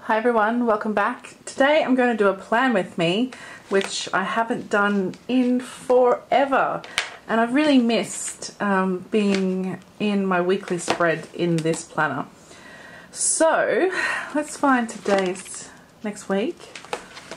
Hi everyone, welcome back. Today I'm going to do a plan with me, which I haven't done in forever. And I've really missed being in my weekly spread in this planner. So let's find today's next week.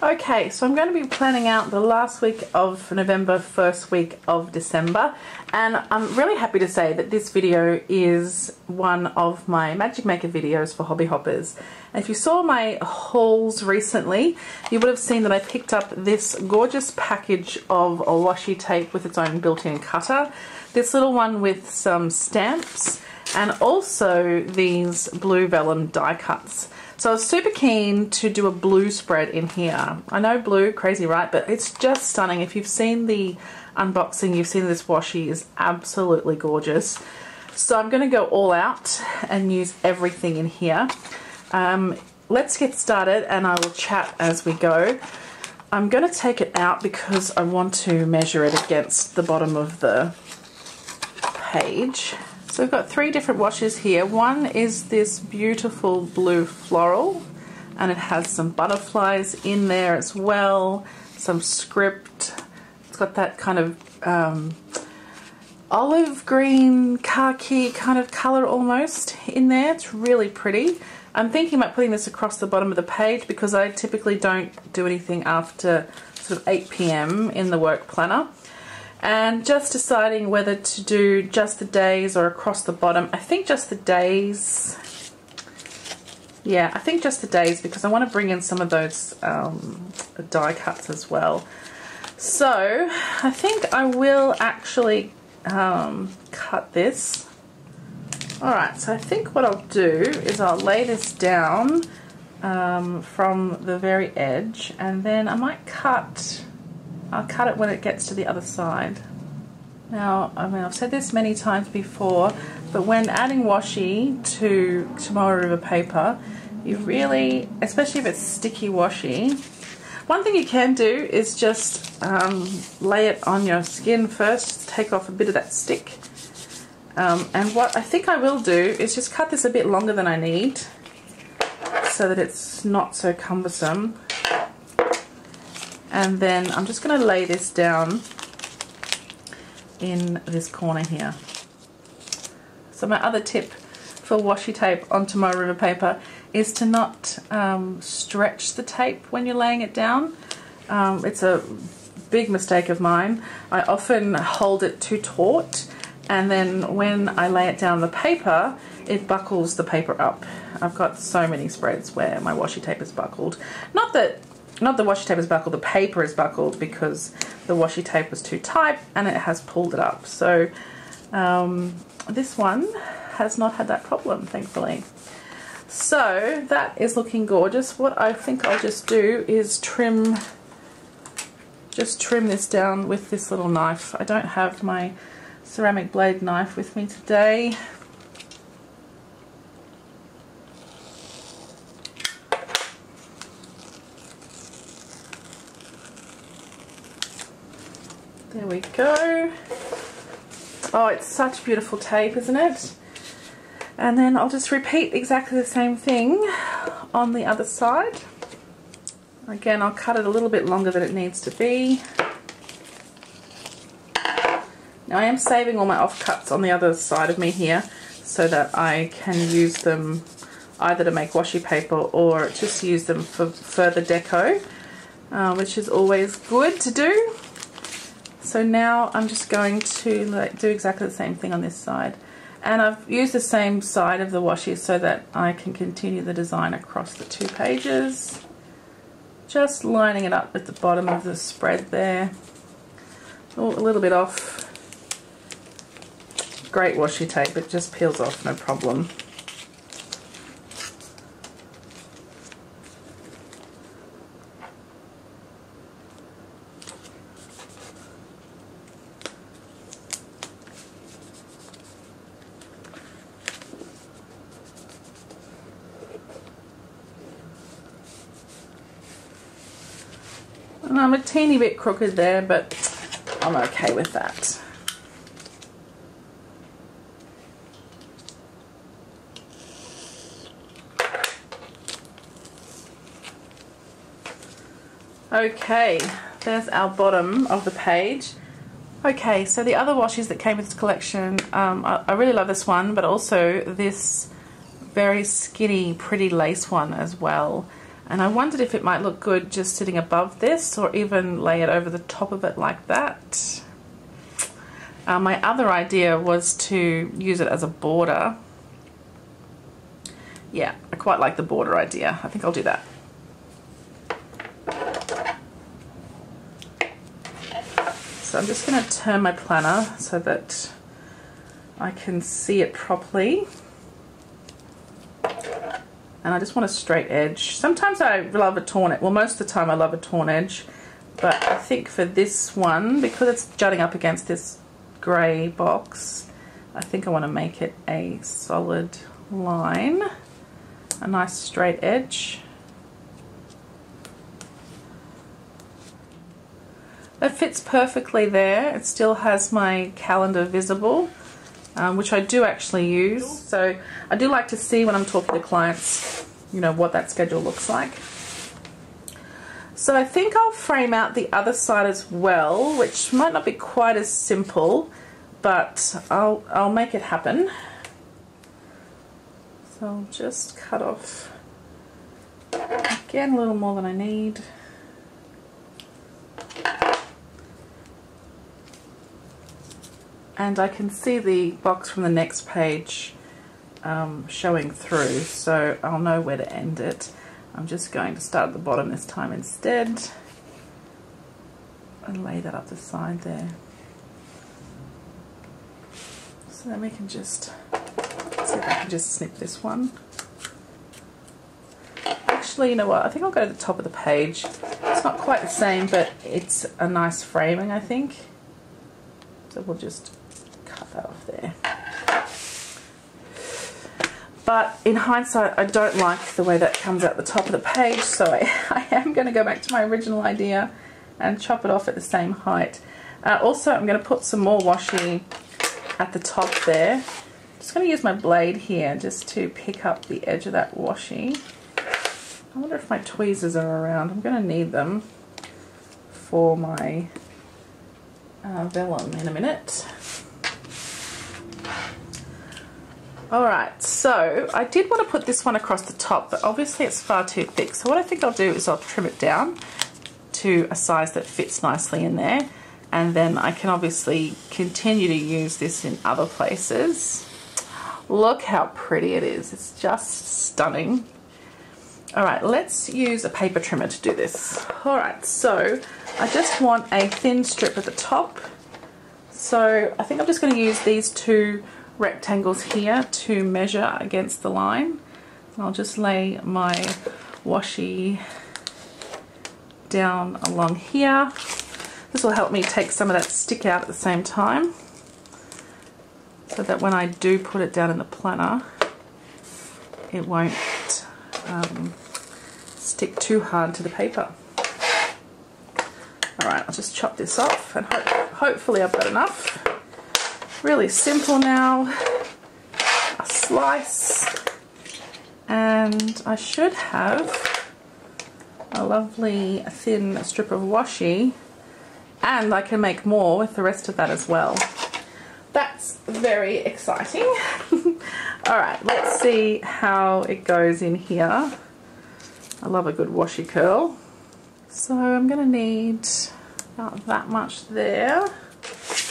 Okay, so I'm going to be planning out the last week of November, first week of December, and I'm really happy to say that this video is one of my Magic Maker videos for hobby hoppers. And if you saw my hauls recently, you would have seen that I picked up this gorgeous package of a washi tape with its own built-in cutter, this little one with some stamps, and also these blue vellum die cuts. So I was super keen to do a blue spread in here. I know blue, crazy right, but it's just stunning. If you've seen the unboxing, you've seen this washi is absolutely gorgeous. So I'm going to go all out and use everything in here. Let's get started and I will chat as we go. I'm going to take it out because I want to measure it against the bottom of the page. So we've got three different washes here. One is this beautiful blue floral, and it has some butterflies in there as well, some script. It's got that kind of olive green, khaki kind of colour almost in there. It's really pretty. I'm thinking about putting this across the bottom of the page because I typically don't do anything after sort of 8 PM in the work planner. And just deciding whether to do just the days or across the bottom. I think just the days. Yeah, I think just the days because I want to bring in some of those die cuts as well. So I think I will actually cut this. Alright, so I think what I'll do is I'll lay this down from the very edge, and then I might I'll cut it when it gets to the other side. Now, I mean, I've said this many times before, but when adding washi to Tomorrow River paper, you really, especially if it's sticky washi, one thing you can do is just lay it on your skin first, take off a bit of that stick. And what I think I will do is just cut this a bit longer than I need so that it's not so cumbersome. And then I'm just going to lay this down in this corner here. So my other tip for washi tape on Tomorrow River paper is to not stretch the tape when you're laying it down. It's a big mistake of mine. I often hold it too taut, and then when I lay it down the paper, it buckles the paper up. I've got so many spreads where my washi tape is buckled. Not the washi tape is buckled, the paper is buckled because the washi tape was too tight and it has pulled it up. So this one has not had that problem, thankfully. So that is looking gorgeous. What I think I'll just do is trim this down with this little knife. I don't have my ceramic blade knife with me today. There we go. Oh, it's such beautiful tape, isn't it? And then I'll just repeat exactly the same thing on the other side. Again, I'll cut it a little bit longer than it needs to be. Now I am saving all my offcuts on the other side of me here so that I can use them either to make washi paper or just use them for further deco, which is always good to do. So now I'm just going to do exactly the same thing on this side. And I've used the same side of the washi so that I can continue the design across the two pages. Just lining it up at the bottom of the spread there. Oh, a little bit off. Great washi tape, it just peels off, no problem. And I'm a teeny bit crooked there, but I'm okay with that. Okay, there's our bottom of the page. Okay, so the other washies that came with this collection, I really love this one, but also this very skinny, pretty lace one as well. And I wondered if it might look good just sitting above this, or even lay it over the top of it like that. My other idea was to use it as a border. Yeah, I quite like the border idea. I think I'll do that. So I'm just going to turn my planner so that I can see it properly. And I just want a straight edge. Sometimes I love a torn edge. Well, most of the time I love a torn edge. But I think for this one, because it's jutting up against this grey box, I think I want to make it a solid line. A nice straight edge. That fits perfectly there. It still has my calendar visible, which I do actually use. So I do like to see when I'm talking to clients, you know, what that schedule looks like. So I think I'll frame out the other side as well, which might not be quite as simple, but I'll make it happen. So I'll just cut off, again, a little more than I need. And I can see the box from the next page showing through, so I'll know where to end it. I'm just going to start at the bottom this time instead and lay that up the side there. So then we can just see if I can just snip this one. Actually, you know what? I think I'll go to the top of the page. It's not quite the same, but it's a nice framing, I think. So we'll just cut that off there. But in hindsight, I don't like the way that comes out the top of the page, so I am going to go back to my original idea and chop it off at the same height. Also, I'm going to put some more washi at the top there. I'm just going to use my blade here just to pick up the edge of that washi. I wonder if my tweezers are around. I'm going to need them for my vellum in a minute. Alright, so I did want to put this one across the top, but obviously it's far too thick. So what I think I'll do is I'll trim it down to a size that fits nicely in there. And then I can obviously continue to use this in other places. Look how pretty it is. It's just stunning. Alright, let's use a paper trimmer to do this. Alright, so I just want a thin strip at the top. So I think I'm just going to use these two rectangles here to measure against the line. I'll just lay my washi down along here. This will help me take some of that stick out at the same time, so that when I do put it down in the planner, it won't stick too hard to the paper. Alright, I'll just chop this off and hopefully I've got enough. Really simple now. A slice, and I should have a lovely thin strip of washi, and I can make more with the rest of that as well. That's very exciting. Alright, let's see how it goes in here. I love a good washi curl. So I'm going to need about that much there.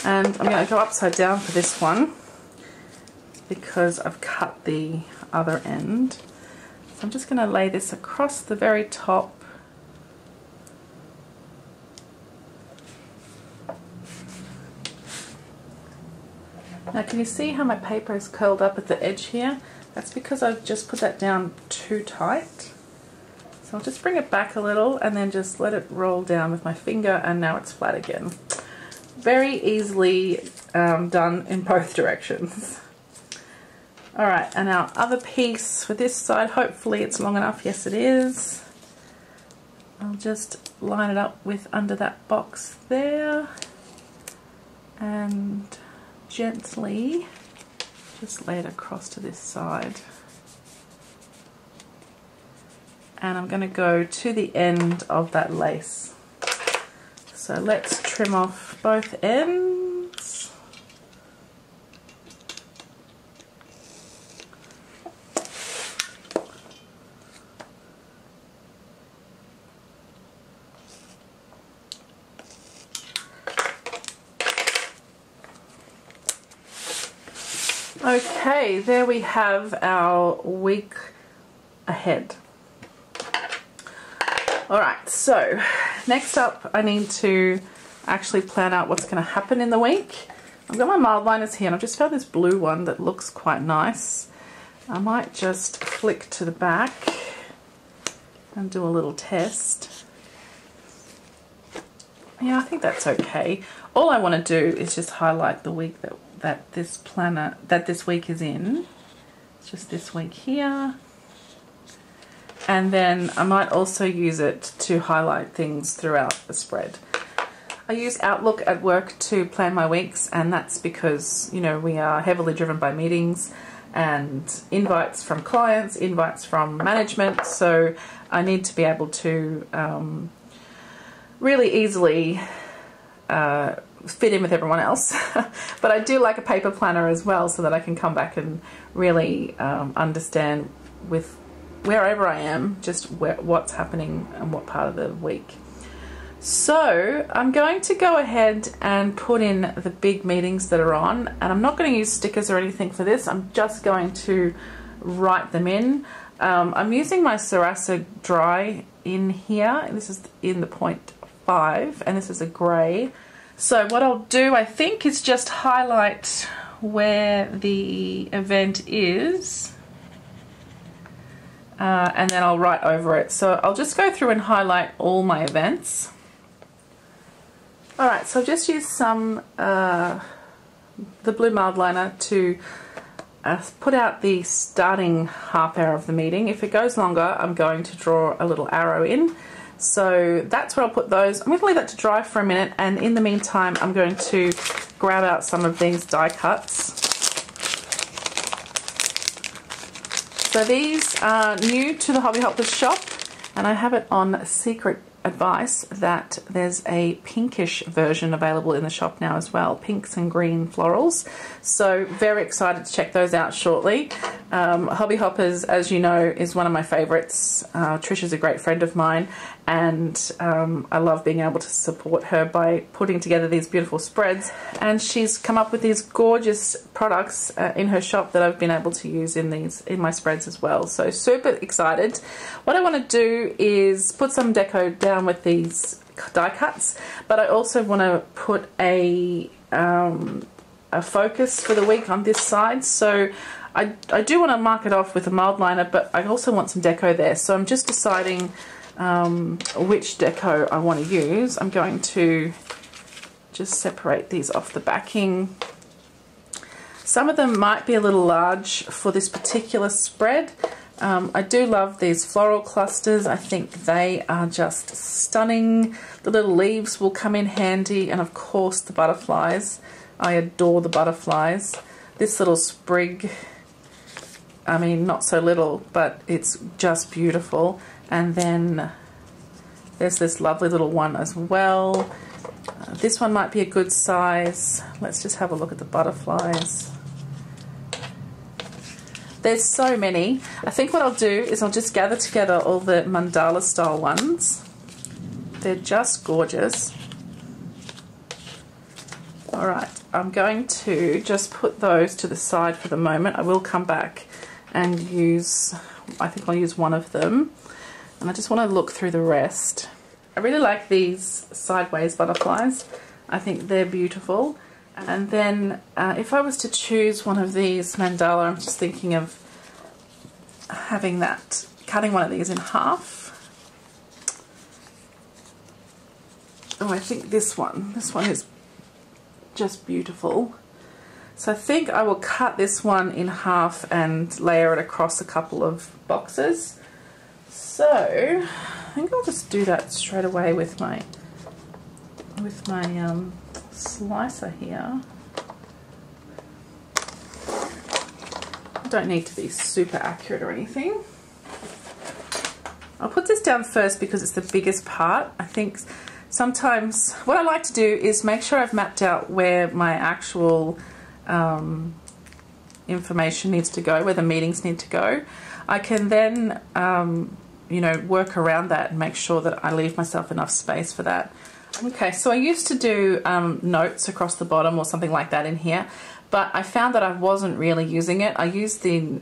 And I'm going to go upside down for this one because I've cut the other end. So I'm just going to lay this across the very top. Now can you see how my paper is curled up at the edge here? That's because I've just put that down too tight. So I'll just bring it back a little and then just let it roll down with my finger, and now it's flat again. Very easily done in both directions. Alright, and our other piece for this side, hopefully it's long enough. Yes, it is. I'll just line it up with under that box there and gently just lay it across to this side. And I'm going to go to the end of that lace. So let's trim off both ends. Okay, there we have our week ahead. Alright, so next up I need to actually plan out what's going to happen in the week. I've got my mild liners here and I've just found this blue one that looks quite nice. I might just flick to the back and do a little test. Yeah, I think that's okay. All I want to do is just highlight the week that this week is in. It's just this week here. And then I might also use it to highlight things throughout the spread. I use Outlook at work to plan my weeks, and that's because, you know, we are heavily driven by meetings and invites from clients, invites from management, so I need to be able to really easily fit in with everyone else. But I do like a paper planner as well, so that I can come back and really understand with wherever I am, just what's happening and what part of the week. So I'm going to go ahead and put in the big meetings that are on, and I'm not going to use stickers or anything for this. I'm just going to write them in. I'm using my Sarasa Dry in here. This is in the 0.5 and this is a grey. So what I'll do, I think, is just highlight where the event is. And then I'll write over it. So I'll just go through and highlight all my events. Alright, so I've just used some, the blue mild liner to put out the starting half hour of the meeting. If it goes longer, I'm going to draw a little arrow in. So that's where I'll put those. I'm going to leave that to dry for a minute, and in the meantime I'm going to grab out some of these die cuts. So these are new to the Hobby Hoppers shop, and I have it on secret advice that there's a pinkish version available in the shop now as well, pinks and green florals. So very excited to check those out shortly. Hobby Hoppers, as you know, is one of my favorites. Trisha's a great friend of mine, and I love being able to support her by putting together these beautiful spreads, and she's come up with these gorgeous products in her shop that I've been able to use in my spreads as well. So super excited. What I want to do is put some deco down with these die cuts, but I also want to put a focus for the week on this side. So I do want to mark it off with a mild liner, but I also want some deco there. So I'm just deciding which deco I want to use. I'm going to just separate these off the backing. Some of them might be a little large for this particular spread. I do love these floral clusters. I think they are just stunning. The little leaves will come in handy, and of course the butterflies. I adore the butterflies. This little sprig, I mean, not so little, but it's just beautiful. And then there's this lovely little one as well. This one might be a good size. Let's just have a look at the butterflies. There's so many. I think what I'll do is I'll just gather together all the mandala style ones. They're just gorgeous. Alright, I'm going to just put those to the side for the moment. I will come back and use, I think I'll use one of them. And I just want to look through the rest. I really like these sideways butterflies. I think they're beautiful. And then if I was to choose one of these mandala, I'm just thinking of having that, cutting one of these in half. Oh, I think this one is just beautiful. So I think I will cut this one in half and layer it across a couple of boxes. So I think I'll just do that straight away with my slicer here. I don't need to be super accurate or anything. I'll put this down first because it's the biggest part. I think sometimes what I like to do is make sure I've mapped out where my actual information needs to go, where the meetings need to go. I can then you know, work around that and make sure that I leave myself enough space for that. Okay, so I used to do notes across the bottom or something like that in here, but I found that I wasn't really using it. I used the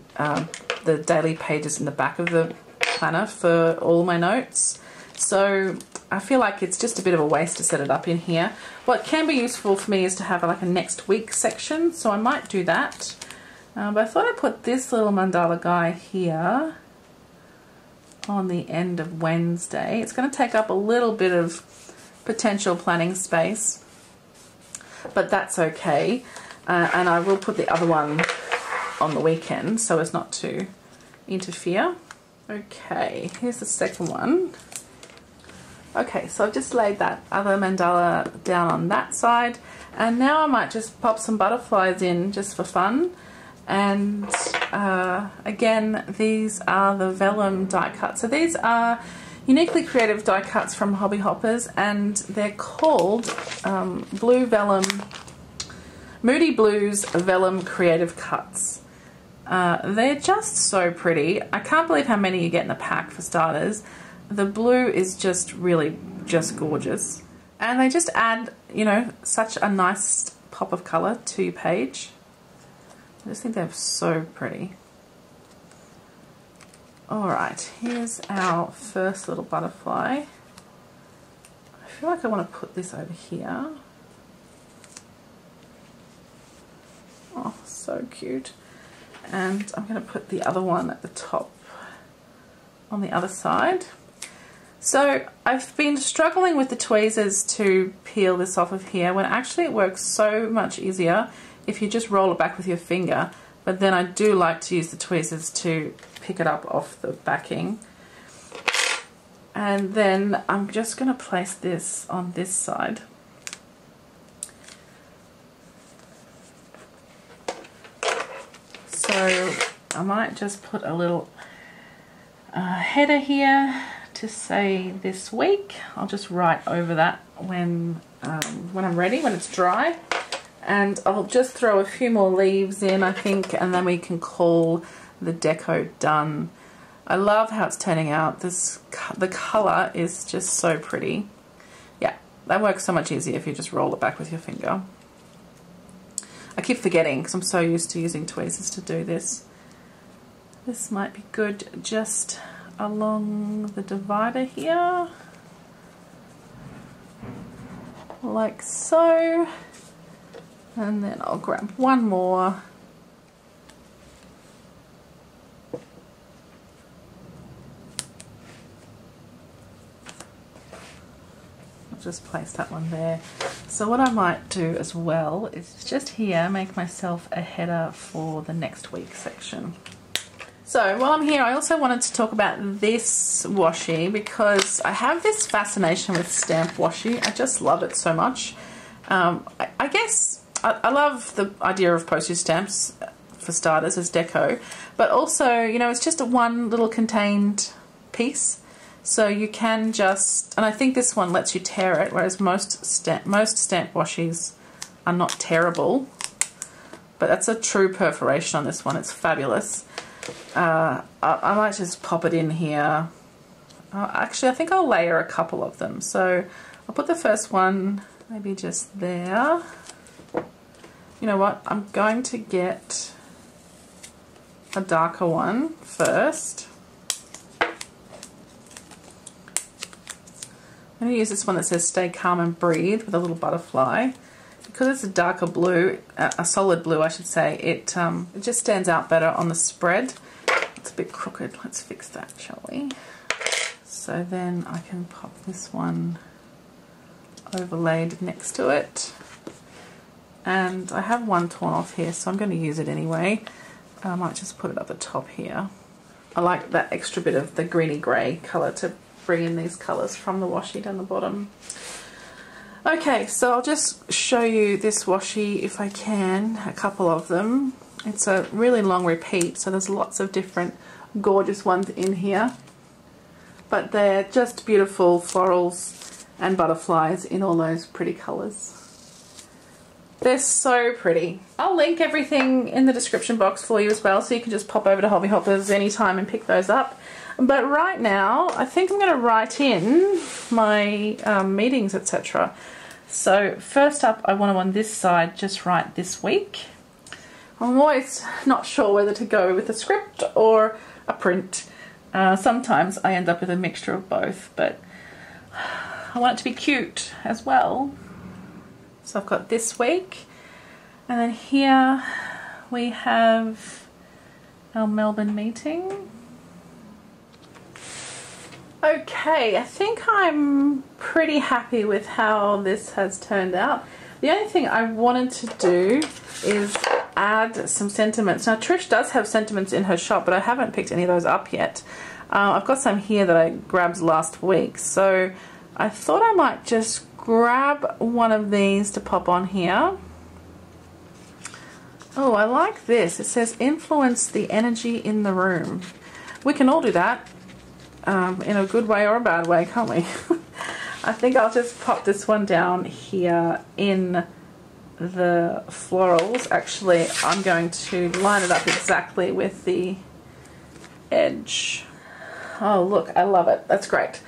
daily pages in the back of the planner for all my notes. So I feel like it's just a bit of a waste to set it up in here. What can be useful for me is to have like a next week section, so I might do that. But I thought I'd put this little mandala guy here on the end of Wednesday. It's going to take up a little bit of potential planning space, but that's okay. And I will put the other one on the weekend so as not to interfere. Okay, here's the second one. Okay, so I've just laid that other mandala down on that side, and now I might just pop some butterflies in just for fun. And again, these are the vellum die cuts. So these are uniquely creative die cuts from Hobby Hoppers, and they're called Blue Vellum, Moody Blues Vellum Creative Cuts. They're just so pretty. I can't believe how many you get in a pack for starters. The blue is just really just gorgeous. And they just add, you know, such a nice pop of colour to your page. I just think they're so pretty. Alright, here's our first little butterfly. I feel like I want to put this over here. Oh, so cute. And I'm going to put the other one at the top on the other side. So I've been struggling with the tweezers to peel this off of here, when actually it works so much easier if you just roll it back with your finger. But then I do like to use the tweezers to pick it up off the backing. And then I'm just going to place this on this side. So I might just put a little header here to say this week. I'll just write over that when I'm ready, when it's dry. And I'll just throw a few more leaves in, I think, and then we can call the deco done. I love how it's turning out. The colour is just so pretty. Yeah, that works so much easier if you just roll it back with your finger. I keep forgetting because I'm so used to using tweezers to do this. This might be good just along the divider here, like so. And then I'll grab one more. I'll just place that one there. So what I might do as well is just here make myself a header for the next week section. So while I'm here, I also wanted to talk about this washi because I have this fascination with stamp washi. I just love it so much. I guess I love the idea of postage stamps for starters as deco, but also, you know, it's just a one little contained piece, so you can just, and I think this one lets you tear it, whereas most stamp washis are not tearable, but that's a true perforation on this one. It's fabulous. I might just pop it in here. Actually, I think I'll layer a couple of them, so I'll put the first one maybe just there. You know what, I'm going to get a darker one first. I'm going to use this one that says stay calm and breathe with a little butterfly. Because it's a darker blue, a solid blue I should say, it just stands out better on the spread. It's a bit crooked, let's fix that, shall we? So then I can pop this one overlaid next to it. And I have one torn off here, so I'm going to use it anyway. I might just put it at the top here. I like that extra bit of the greeny grey colour to bring in these colours from the washi down the bottom. Okay, so I'll just show you this washi if I can, a couple of them. It's a really long repeat, so there's lots of different gorgeous ones in here. But they're just beautiful florals and butterflies in all those pretty colours. They're so pretty. I'll link everything in the description box for you as well, so you can just pop over to Hobby Hoppers anytime and pick those up. But right now, I think I'm going to write in my meetings, etc. So first up, I want to, on this side, just write this week. I'm always not sure whether to go with a script or a print. Sometimes I end up with a mixture of both, but I want it to be cute as well. So I've got this week, and then here we have our Melbourne meeting. Okay, I think I'm pretty happy with how this has turned out. The only thing I wanted to do is add some sentiments. Now Trish does have sentiments in her shop, but I haven't picked any of those up yet. I've got some here that I grabbed last week, so I thought I might just grab one of these to pop on here. Oh, I like this. It says influence the energy in the room. We can all do that in a good way or a bad way, can't we? I think I'll just pop this one down here in the florals. Actually, I'm going to line it up exactly with the edge. Oh, look, I love it. That's great.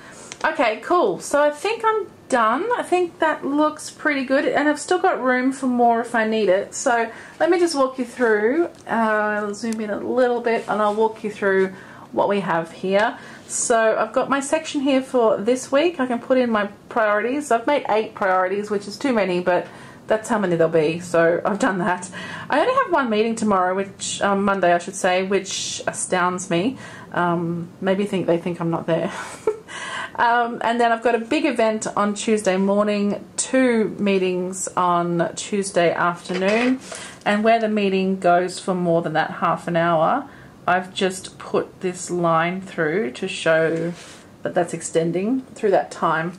Okay, cool. So I think I'm done. I think that looks pretty good, and I've still got room for more if I need it. So let me just walk you through. I'll zoom in a little bit and I'll walk you through what we have here. So I've got my section here for this week. I can put in my priorities. I've made 8 priorities, which is too many, but that's how many there'll be, so I've done that. I only have one meeting tomorrow, which Monday I should say, which astounds me. Maybe they think I'm not there. And then I've got a big event on Tuesday morning, 2 meetings on Tuesday afternoon, and where the meeting goes for more than that half an hour, I've just put this line through to show that that's extending through that time.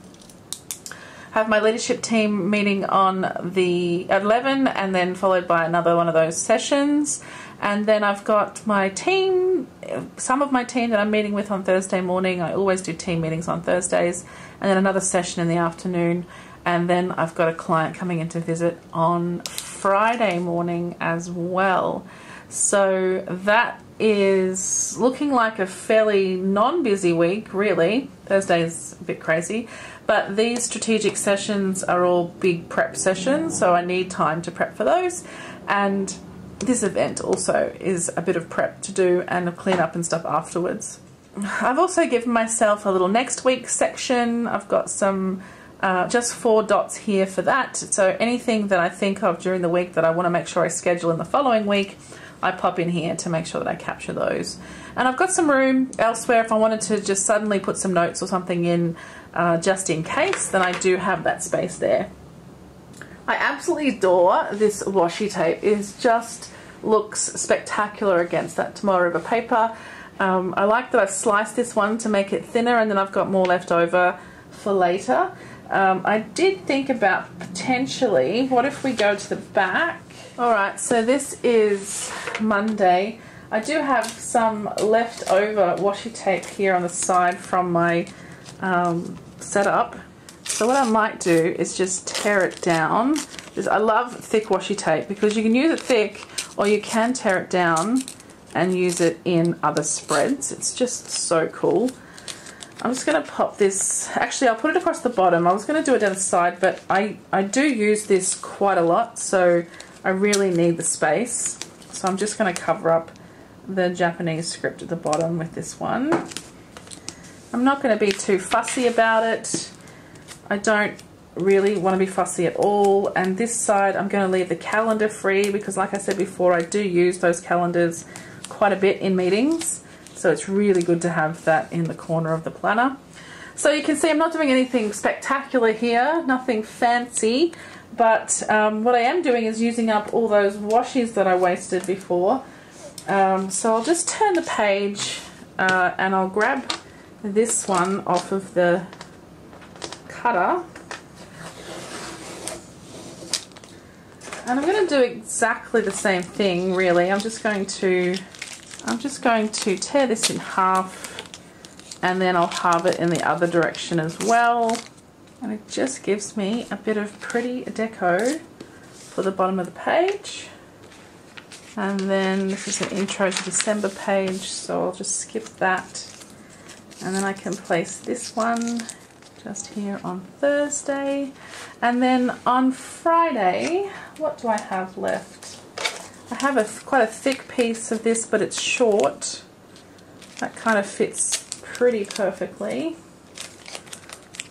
I have my leadership team meeting on the 11, and then followed by another one of those sessions. And then I've got my team, some of my team that I'm meeting with on Thursday morning. I always do team meetings on Thursdays, and then another session in the afternoon. And then I've got a client coming in to visit on Friday morning as well. So that is looking like a fairly non-busy week, really. Thursday's a bit crazy, but these strategic sessions are all big prep sessions, so I need time to prep for those. And this event also is a bit of prep to do and a clean up and stuff afterwards. I've also given myself a little next week section. I've got some just 4 dots here for that. So anything that I think of during the week that I want to make sure I schedule in the following week, I pop in here to make sure that I capture those. And I've got some room elsewhere if I wanted to just suddenly put some notes or something in just in case, then I do have that space there. I absolutely adore this washi tape. It just looks spectacular against that Tomorrow River paper. I like that I've sliced this one to make it thinner, and then I've got more left over for later. I did think about potentially, what if we go to the back? Alright, so this is Monday. I do have some leftover washi tape here on the side from my setup. So what I might do is just tear it down. I love thick washi tape because you can use it thick, or you can tear it down and use it in other spreads. It's just so cool. I'm just going to pop this, actually I'll put it across the bottom. I was going to do it down the side, but I do use this quite a lot, so I really need the space. So I'm just going to cover up the Japanese script at the bottom with this one. I'm not going to be too fussy about it. I don't really want to be fussy at all. And this side I'm going to leave the calendar free because, like I said before, I do use those calendars quite a bit in meetings. So it's really good to have that in the corner of the planner. So you can see I'm not doing anything spectacular here, nothing fancy. But what I am doing is using up all those washes that I wasted before. So I'll just turn the page and I'll grab this one off of the cutter. And I'm going to do exactly the same thing, really. I'm just going to tear this in half, and then I'll halve it in the other direction as well. And it just gives me a bit of pretty deco for the bottom of the page. And then this is an intro to December page, so I'll just skip that. And then I can place this one just here on Thursday. And then on Friday, what do I have left? I have quite a thick piece of this, but it's short. That kind of fits pretty perfectly.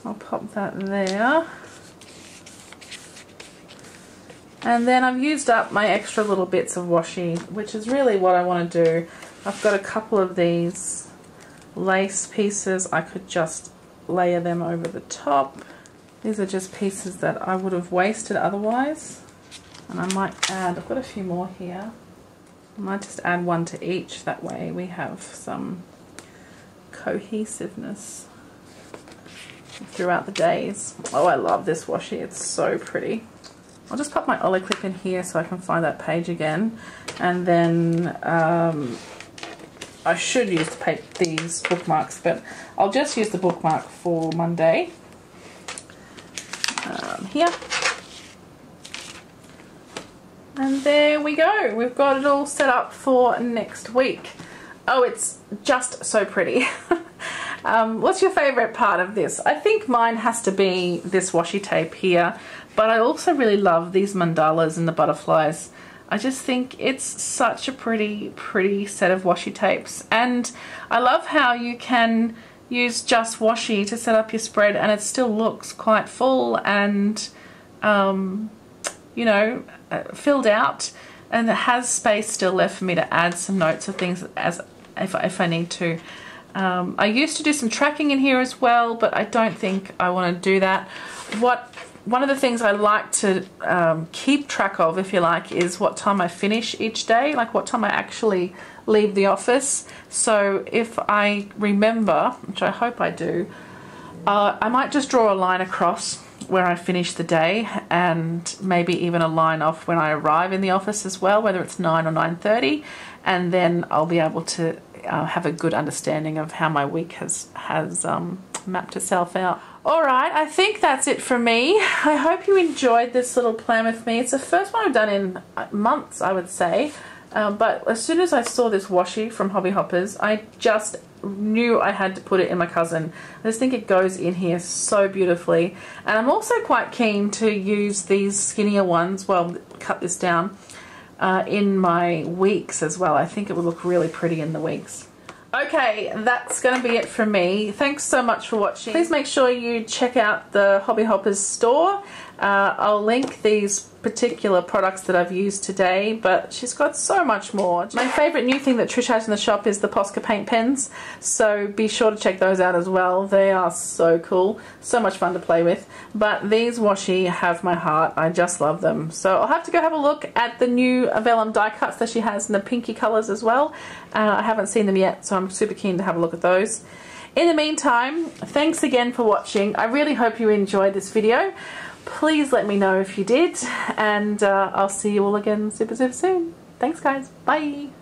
I'll pop that there. And then I've used up my extra little bits of washi, which is really what I want to do. I've got a couple of these lace pieces. I could just layer them over the top. These are just pieces that I would have wasted otherwise. And I might add, I've got a few more here. I might just add one to each. That way we have some cohesiveness throughout the days. Oh, I love this washi. It's so pretty. I'll just pop my ollie clip in here so I can find that page again. And then I should use these bookmarks, but I'll just use the bookmark for Monday. Here. And there we go. We've got it all set up for next week. Oh, it's just so pretty. What's your favourite part of this? I think mine has to be this washi tape here, but I also really love these mandalas and the butterflies. I just think it's such a pretty set of washi tapes, and I love how you can use just washi to set up your spread and it still looks quite full and you know, filled out, and it has space still left for me to add some notes of things as if I need to. I used to do some tracking in here as well, but I don't think I want to do that. One of the things I like to keep track of, if you like, is what time I finish each day, like what time I actually leave the office. So if I remember, which I hope I do, I might just draw a line across where I finish the day, and maybe even a line off when I arrive in the office as well, whether it's 9 or 9:30, and then I'll be able to have a good understanding of how my week has mapped itself out. Alright, I think that's it from me. I hope you enjoyed this little plan with me. It's the first one I've done in months, I would say. But as soon as I saw this washi from Hobby Hoppers, I just knew I had to put it in my cousin. I just think it goes in here so beautifully. And I'm also quite keen to use these skinnier ones, well, cut this down, in my weeks as well. I think it would look really pretty in the weeks. Okay, that's going to be it from me. Thanks so much for watching. Please make sure you check out the Hobby Hoppers store. I'll link these particular products that I've used today, but she's got so much more. My favourite new thing that Trish has in the shop is the Posca paint pens, so be sure to check those out as well. They are so cool, so much fun to play with. But these washi have my heart. I just love them. So I'll have to go have a look at the new vellum die cuts that she has in the pinky colours as well. I haven't seen them yet, so I'm super keen to have a look at those. In the meantime, thanks again for watching. I really hope you enjoyed this video. Please let me know if you did, and I'll see you all again super soon. Thanks guys, bye!